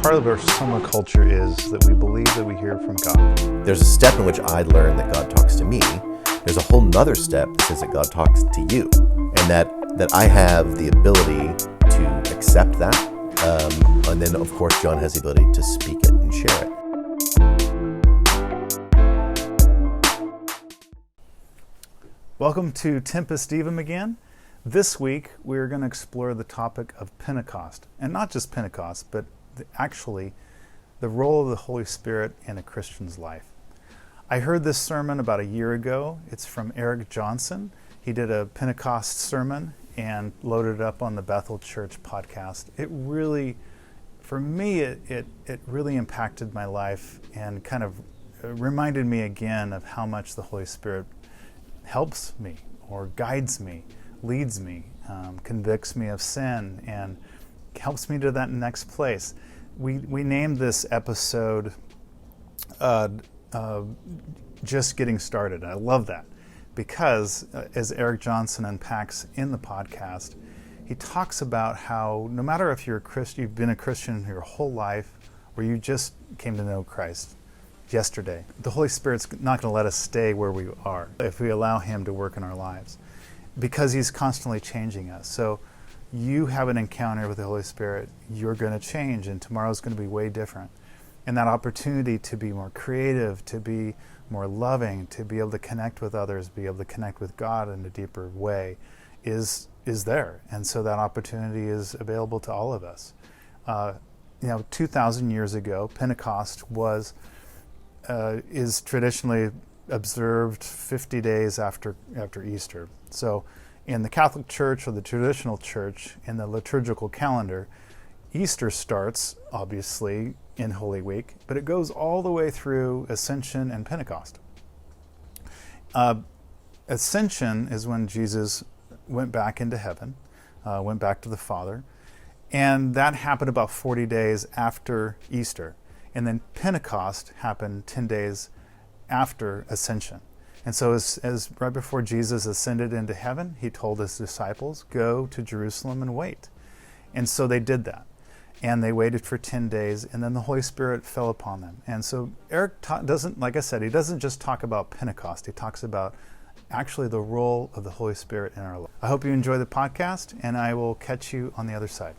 Part of our summer culture is that we believe that we hear from God. There's a step in which I learn that God talks to me. There's a whole nother step that says that God talks to you, and that I have the ability to accept that. And then, of course, John has the ability to speak it and share it. Welcome to Tempus, Divum again. This week, we're going to explore the topic of Pentecost. And not just Pentecost, but actually the role of the Holy Spirit in a Christian's life. I heard this sermon about a year ago. It's from Eric Johnson. He did a Pentecost sermon and loaded it up on the Bethel Church podcast. It really, for me, it really impacted my life and kind of reminded me again of how much the Holy Spirit helps me or guides me, leads me, convicts me of sin, and helps me to that next place. We named this episode Just Getting Started. I love that because, as Eric Johnson unpacks in the podcast, he talks about how no matter if you're a Christian, you've been a Christian your whole life, or you just came to know Christ yesterday, the Holy Spirit's not going to let us stay where we are if we allow Him to work in our lives, because He's constantly changing us. So you have an encounter with the Holy Spirit, you're going to change, and tomorrow's going to be way different. And that opportunity to be more creative, to be more loving, to be able to connect with others, be able to connect with God in a deeper way is there. And so that opportunity is available to all of us. 2,000 years ago, Pentecost is traditionally observed 50 days after Easter. So in the Catholic Church or the traditional church, in the liturgical calendar, Easter starts, obviously, in Holy Week, but it goes all the way through Ascension and Pentecost. Ascension is when Jesus went back into heaven, went back to the Father, and that happened about 40 days after Easter. And then Pentecost happened 10 days after Ascension. And so as right before Jesus ascended into heaven, He told His disciples, go to Jerusalem and wait. And so they did that. And they waited for 10 days, and then the Holy Spirit fell upon them. And so Eric doesn't, like I said, he doesn't just talk about Pentecost. He talks about actually the role of the Holy Spirit in our life. I hope you enjoy the podcast, and I will catch you on the other side.